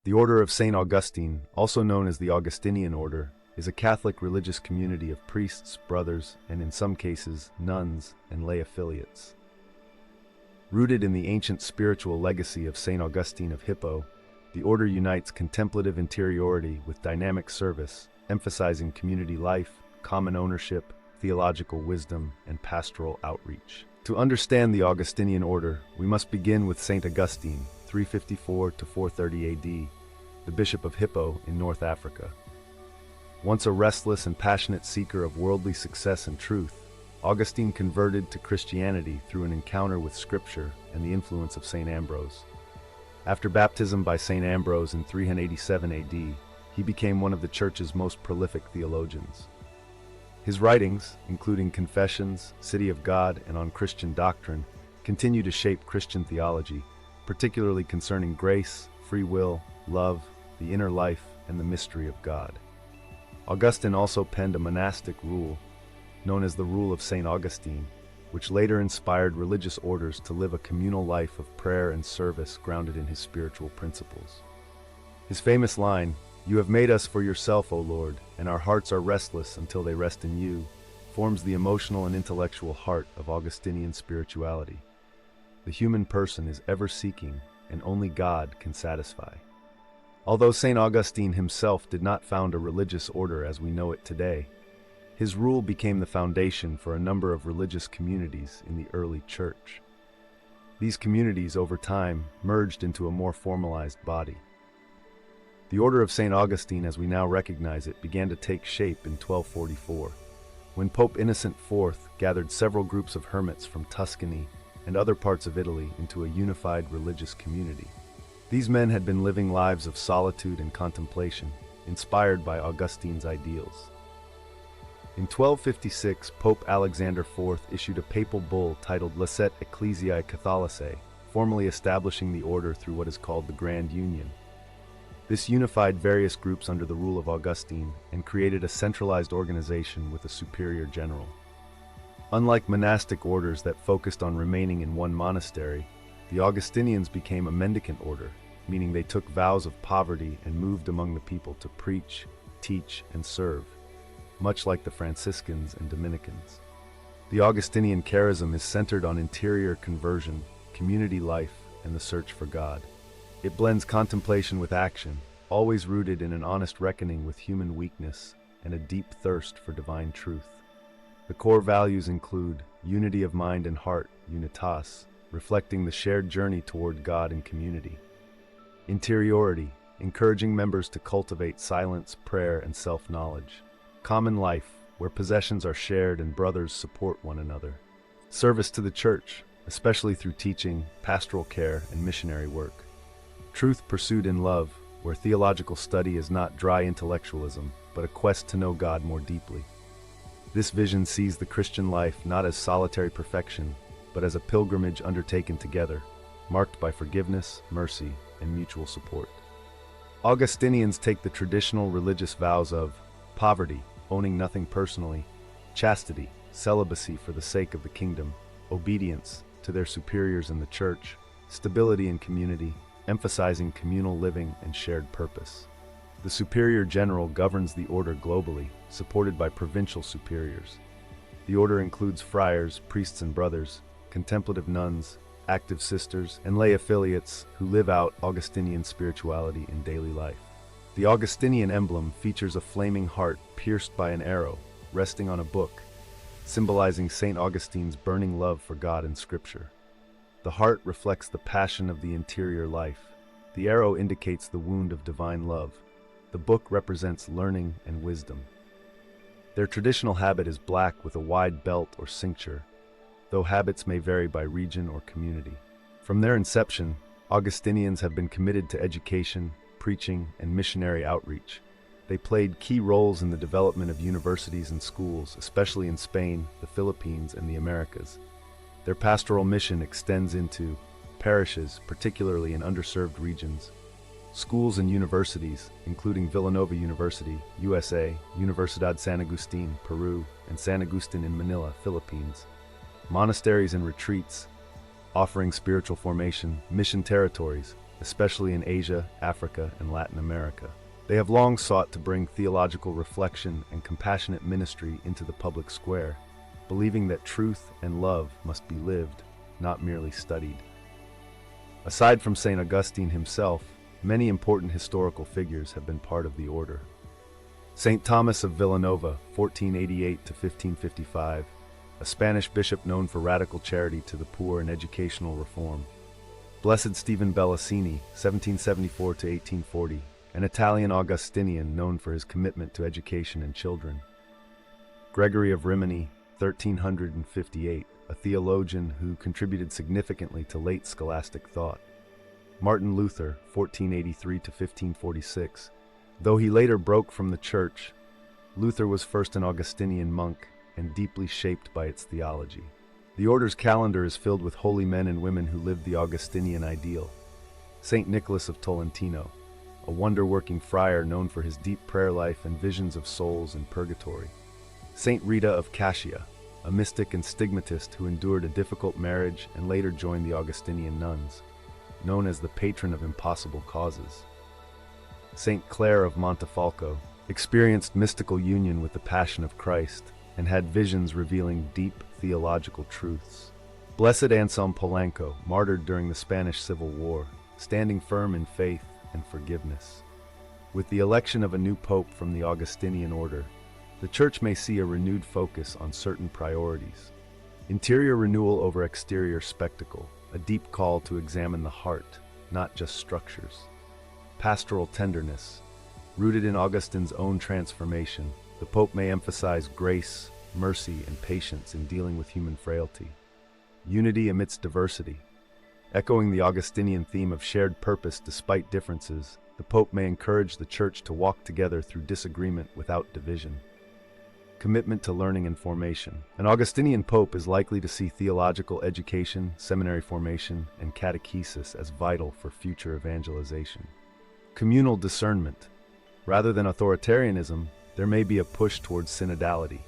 The Order of Saint Augustine, also known as the Augustinian Order, is a Catholic religious community of priests, brothers, and in some cases, nuns and lay affiliates. Rooted in the ancient spiritual legacy of Saint Augustine of Hippo, the order unites contemplative interiority with dynamic service, emphasizing community life, common ownership, theological wisdom, and pastoral outreach. To understand the Augustinian order, we must begin with Saint Augustine, 354 to 430 AD, the Bishop of Hippo in North Africa. Once a restless and passionate seeker of worldly success and truth, Augustine converted to Christianity through an encounter with Scripture and the influence of Saint Ambrose. After baptism by Saint Ambrose in 387 AD, he became one of the Church's most prolific theologians. His writings, including Confessions, City of God, and On Christian Doctrine, continue to shape Christian theology, particularly concerning grace, free will, love, the inner life, and the mystery of God. Augustine also penned a monastic rule, known as the Rule of Saint Augustine, which later inspired religious orders to live a communal life of prayer and service grounded in his spiritual principles. His famous line, "You have made us for yourself, O Lord, and our hearts are restless until they rest in you," forms the emotional and intellectual heart of Augustinian spirituality. The human person is ever seeking, and only God can satisfy. Although Saint Augustine himself did not found a religious order as we know it today, his rule became the foundation for a number of religious communities in the early Church. These communities, over time, merged into a more formalized body. The Order of Saint Augustine, as we now recognize it, began to take shape in 1244, when Pope Innocent IV gathered several groups of hermits from Tuscany and other parts of Italy into a unified religious community. These men had been living lives of solitude and contemplation, inspired by Augustine's ideals. In 1256, Pope Alexander IV issued a papal bull titled Licet Ecclesiae Catholicae, formally establishing the order through what is called the Grand Union. This unified various groups under the rule of Augustine and created a centralized organization with a superior general. Unlike monastic orders that focused on remaining in one monastery, the Augustinians became a mendicant order, meaning they took vows of poverty and moved among the people to preach, teach, and serve, much like the Franciscans and Dominicans. The Augustinian charism is centered on interior conversion, community life, and the search for God. It blends contemplation with action, always rooted in an honest reckoning with human weakness and a deep thirst for divine truth. The core values include unity of mind and heart, unitas, reflecting the shared journey toward God and community. Interiority, encouraging members to cultivate silence, prayer, and self-knowledge. Common life, where possessions are shared and brothers support one another. Service to the Church, especially through teaching, pastoral care, and missionary work. Truth pursued in love, where theological study is not dry intellectualism, but a quest to know God more deeply. This vision sees the Christian life not as solitary perfection, but as a pilgrimage undertaken together, marked by forgiveness, mercy, and mutual support. Augustinians take the traditional religious vows of poverty, owning nothing personally, chastity, celibacy for the sake of the kingdom, obedience to their superiors in the Church, stability in community, emphasizing communal living and shared purpose. The superior general governs the order globally, supported by provincial superiors. The order includes friars, priests and brothers, contemplative nuns, active sisters, and lay affiliates who live out Augustinian spirituality in daily life. The Augustinian emblem features a flaming heart pierced by an arrow, resting on a book, symbolizing Saint Augustine's burning love for God and Scripture. The heart reflects the passion of the interior life. The arrow indicates the wound of divine love. The book represents learning and wisdom. Their traditional habit is black with a wide belt or cincture, though habits may vary by region or community. From their inception, Augustinians have been committed to education, preaching, and missionary outreach. They played key roles in the development of universities and schools, especially in Spain, the Philippines, and the Americas. Their pastoral mission extends into parishes, particularly in underserved regions, schools and universities, including Villanova University, USA, Universidad San Agustin, Peru, and San Agustin in Manila, Philippines, monasteries and retreats, offering spiritual formation, mission territories, especially in Asia, Africa, and Latin America. They have long sought to bring theological reflection and compassionate ministry into the public square, believing that truth and love must be lived, not merely studied. Aside from Saint Augustine himself, many important historical figures have been part of the order. Saint Thomas of Villanova, 1488 to 1555, a Spanish bishop known for radical charity to the poor and educational reform. Blessed Stephen Bellassini, 1774 to 1840, an Italian Augustinian known for his commitment to education and children. Gregory of Rimini, 1358, a theologian who contributed significantly to late scholastic thought. Martin Luther, 1483 to 1546. Though he later broke from the Church, Luther was first an Augustinian monk and deeply shaped by its theology. The order's calendar is filled with holy men and women who lived the Augustinian ideal. Saint Nicholas of Tolentino, a wonder-working friar known for his deep prayer life and visions of souls in purgatory. Saint Rita of Cascia, a mystic and stigmatist who endured a difficult marriage and later joined the Augustinian nuns, known as the patron of impossible causes. Saint Clare of Montefalco experienced mystical union with the Passion of Christ and had visions revealing deep theological truths. Blessed Anselm Polanco, martyred during the Spanish Civil War, standing firm in faith and forgiveness. With the election of a new pope from the Augustinian order, the Church may see a renewed focus on certain priorities. Interior renewal over exterior spectacle, a deep call to examine the heart, not just structures. Pastoral tenderness, rooted in Augustine's own transformation, the Pope may emphasize grace, mercy, and patience in dealing with human frailty. Unity amidst diversity. Echoing the Augustinian theme of shared purpose despite differences, the Pope may encourage the Church to walk together through disagreement without division. Commitment to learning and formation. An Augustinian Pope is likely to see theological education, seminary formation, and catechesis as vital for future evangelization. Communal discernment. Rather than authoritarianism, there may be a push towards synodality,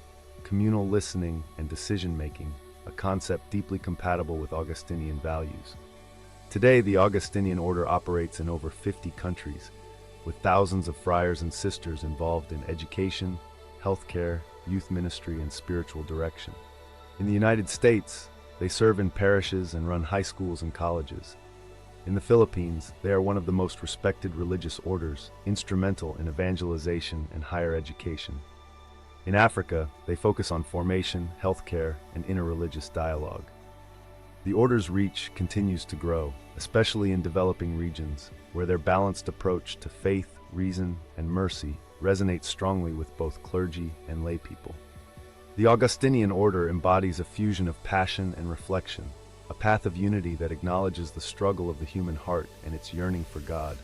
communal listening and decision-making, a concept deeply compatible with Augustinian values. Today, the Augustinian order operates in over 50 countries, with thousands of friars and sisters involved in education, healthcare, youth ministry, and spiritual direction. In the United States, they serve in parishes and run high schools and colleges. In the Philippines, they are one of the most respected religious orders, instrumental in evangelization and higher education. In Africa, they focus on formation, healthcare, and interreligious dialogue. The order's reach continues to grow, especially in developing regions, where their balanced approach to faith, reason, and mercy resonates strongly with both clergy and lay people. The Augustinian order embodies a fusion of passion and reflection, a path of unity that acknowledges the struggle of the human heart and its yearning for God.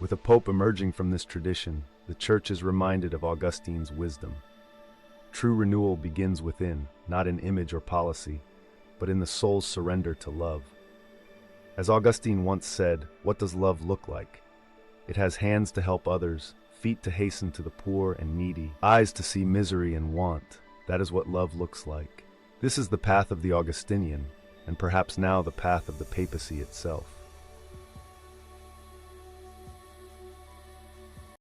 With a pope emerging from this tradition, the Church is reminded of Augustine's wisdom. True renewal begins within, not in image or policy, but in the soul's surrender to love. As Augustine once said, "What does love look like? It has hands to help others, feet to hasten to the poor and needy, eyes to see misery and want. That is what love looks like." This is the path of the Augustinian, and perhaps now the path of the papacy itself.